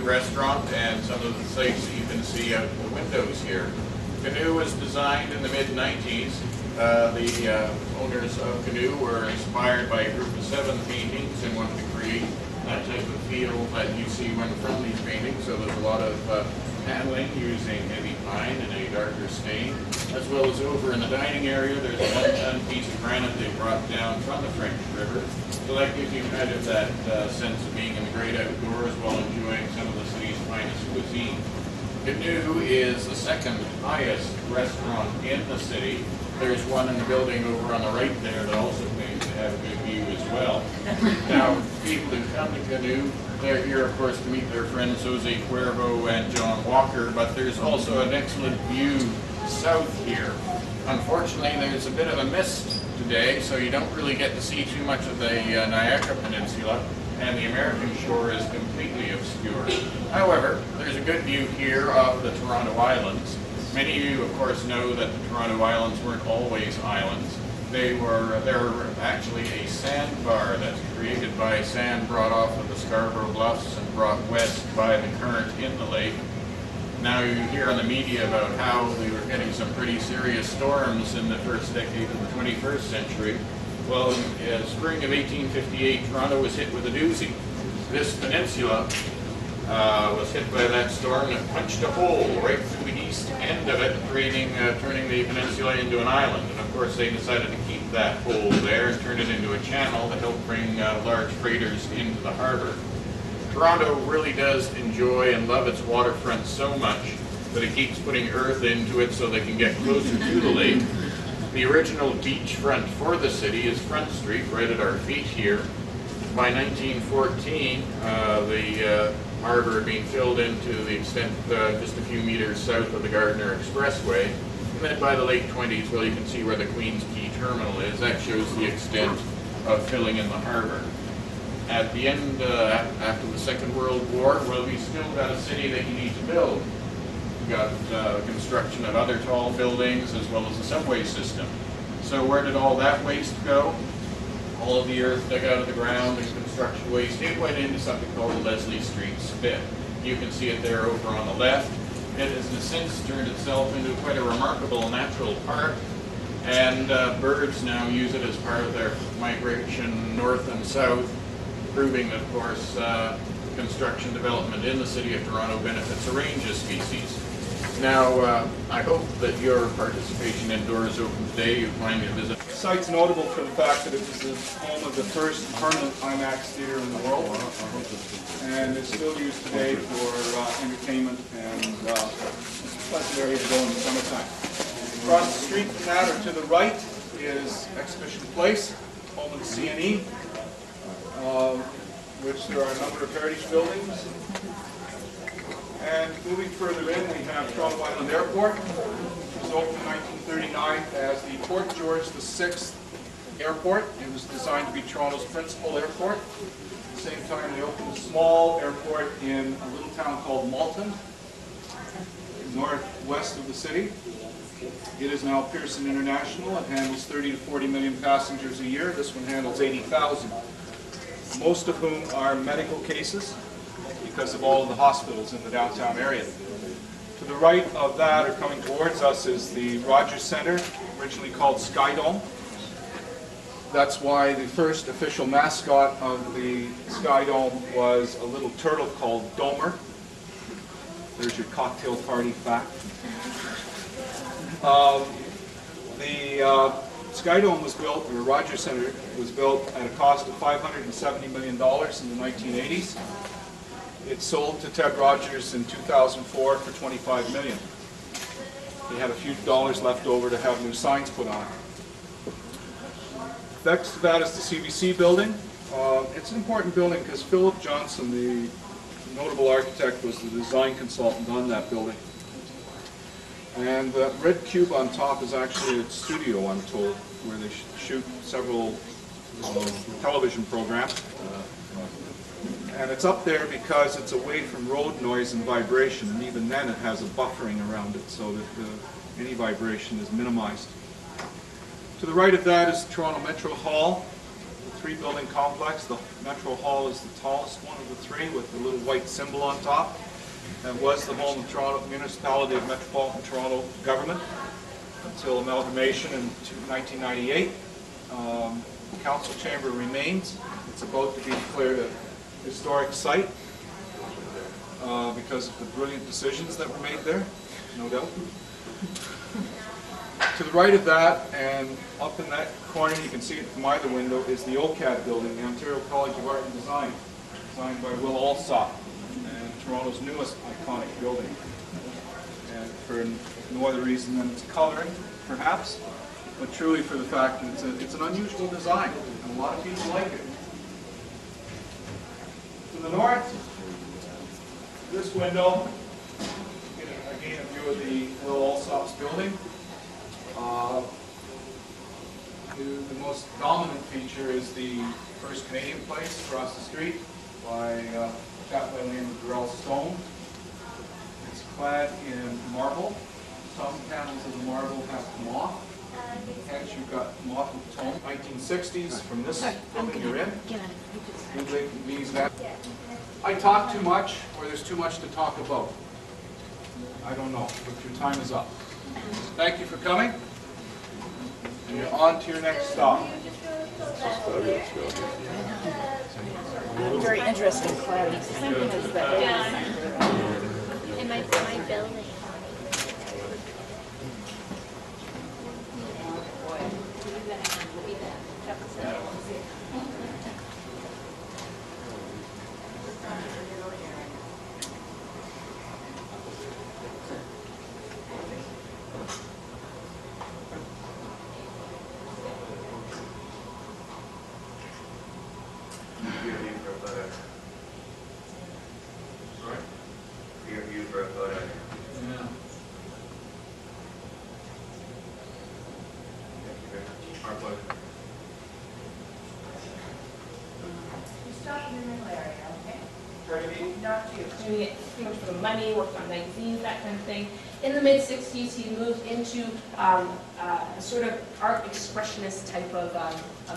restaurant and some of the sights that you can see out the windows here. Canoe was designed in the mid-90s. The owners of Canoe were inspired by a group of 7 paintings and wanted to create that type of feel that you see when from these paintings. So there's a lot of paneling using heavy pine and a darker stain, as well as over in the dining area there's a 1-ton piece of granite they brought down from the French River. So that gives you kind of that sense of being in the great outdoors while enjoying some of the city's finest cuisine. Canoe is the 2nd highest restaurant in the city. There's one in the building over on the right there that also claims to have a good view as well. Now, people who come to Canoe, they're here, of course, to meet their friends Jose Cuervo and John Walker, but there's also an excellent view south here. Unfortunately, there's a bit of a mist today, so you don't really get to see too much of the Niagara Peninsula, and the American shore is completely obscured. However, there's a good view here of the Toronto Islands. Many of you, of course, know that the Toronto Islands weren't always islands. They're actually a sandbar that's created by sand brought off of the Scarborough Bluffs and brought west by the current in the lake. Now you hear on the media about how we were getting some pretty serious storms in the first decade of the 21st century. Well, in spring of 1858, Toronto was hit with a doozy. This peninsula was hit by that storm and punched a hole right through the east end of it, turning the peninsula into an island. And of course they decided to keep that hole there and turn it into a channel to help bring large freighters into the harbor. Toronto really does enjoy and love its waterfront so much that it keeps putting earth into it so they can get closer to the lake. The original beachfront for the city is Front Street, right at our feet here. By 1914, the harbor had been filled in to the extent just a few meters south of the Gardiner Expressway. And then by the late 20s, well, you can see where the Queens Quay Terminal is. That shows the extent of filling in the harbor. At the end, after the Second World War, well, we still got a city that you need to build. We've got construction of other tall buildings as well as the subway system. So where did all that waste go? All of the earth dug out of the ground and construction waste, it went into something called the Leslie Street Spit. You can see it there over on the left. It has since turned itself into quite a remarkable natural park, and birds now use it as part of their migration north and south, proving that, of course, construction development in the city of Toronto benefits a range of species. Now, I hope that your participation in Doors Open today, you find your visit. The site's notable for the fact that it was the home of the first permanent IMAX theater in the world, and it's still used today for entertainment, and it's a pleasant area to go in the summertime. Across the street from that, or to the right, is Exhibition Place, home of the CNE, which there are a number of heritage buildings. And moving further in, we have Toronto Island Airport, which was opened in 1939 as the Port George VI Airport. It was designed to be Toronto's principal airport. At the same time, they opened a small airport in a little town called Malton, northwest of the city. It is now Pearson International. It handles 30 to 40 million passengers a year. This one handles 80,000, most of whom are medical cases, because of all of the hospitals in the downtown area. To the right of that, or coming towards us, is the Rogers Centre, originally called Skydome. That's why the first official mascot of the Skydome was a little turtle called Domer. There's your cocktail party fact. The Skydome was built, or Rogers Centre was built at a cost of $570 million in the 1980s. It sold to Ted Rogers in 2004 for $25 million. They had a few dollars left over to have new signs put on it. Next to that is the CBC building. It's an important building because Philip Johnson, the notable architect, was the design consultant on that building. And the red cube on top is actually a studio, I'm told, where they shoot several television programs. And it's up there because it's away from road noise and vibration, and even then it has a buffering around it so that any vibration is minimized. To the right of that is the Toronto Metro Hall, three-building complex. The Metro Hall is the tallest one of the three with the little white symbol on top. That was the home of Toronto Municipality of Metropolitan Toronto government until amalgamation in 1998. Council chamber remains. It's about to be declared a historic site because of the brilliant decisions that were made there, no doubt. To the right of that, and up in that corner, you can see it from either window, is the OCAD building, the Ontario College of Art and Design, designed by Will Alsop, and Toronto's newest iconic building. And for no other reason than its coloring, perhaps, but truly for the fact that it's an unusual design, and a lot of people like it. To the north, this window, again a view of the Will Alsop's building. The most dominant feature is the First Canadian Place across the street by a chap by the name of Durrell Stone. It's clad in marble. Some panels of the marble have come off. Hence you've got mottled tone. 1960s from this building you're in. Means that I talk too much or there's too much to talk about. I don't know, but your time is up. Thank you for coming. And you're on to your next stop. Very interesting clarity. In my building. Doing it pretty much for the money, worked on magazines, that kind of thing. In the mid-60s, he moved into a sort of art expressionist type of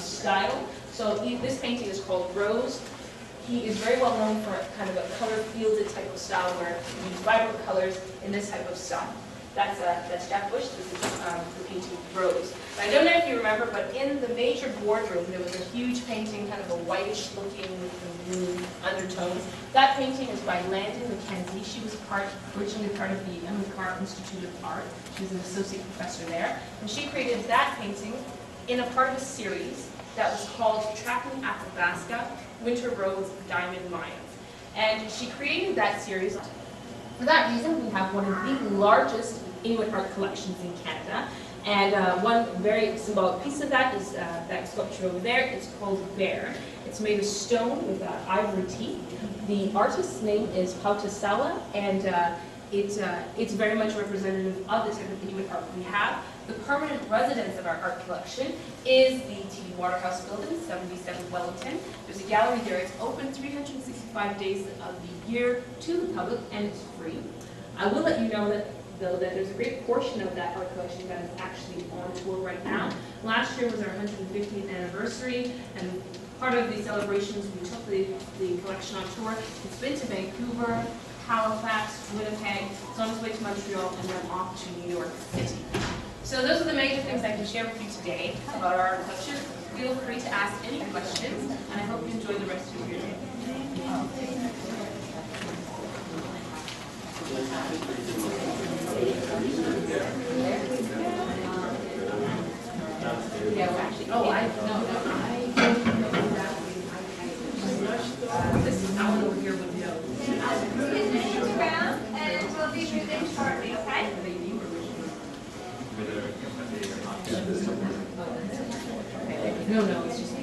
style. So this painting is called Rose. He is very well known for kind of a color-fielded type of style where he uses vibrant colors in this type of style. That's Jack Bush. This is the painting Rose. But I don't know if you remember, but in the major boardroom, there was a huge painting, kind of a whitish-looking with the blue undertones. That painting is by Landon Mackenzie. She was originally part of the Emily Carr Institute of Art. She was an associate professor there. And she created that painting in a part of a series that was called Tracking Athabasca, Winter Roads, Diamond Mines. And she created that series. For that reason, we have one of the largest Inuit art collections in Canada. And one very symbolic piece of that is that sculpture over there. It's called Bear. It's made of stone with ivory teeth. The artist's name is Pautasawa, and it's very much representative of the type of Inuit art we have. The permanent residence of our art collection is the TV Waterhouse Building, 77 Wellington. There's a gallery there. It's open 365 days of the year to the public, and it's free. I will let you know that, though, that there's a great portion of that art collection that is actually on tour right now. Last year was our 150th anniversary, and part of the celebrations, we took the collection on tour. It's been to Vancouver, Halifax, Winnipeg, it's on its way to Montreal, and then off to New York City. So those are the major things I can share with you today about our art collection. Feel free to ask any questions, and I hope you enjoy the rest of your day. Yeah, well, actually, no, this is Alan over here would know. His name is around, and we'll be moving shortly, okay? No, it's just.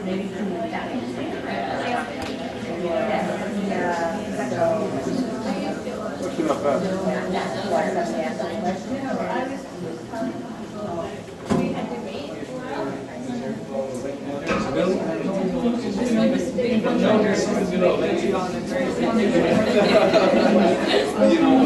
Maybe You know,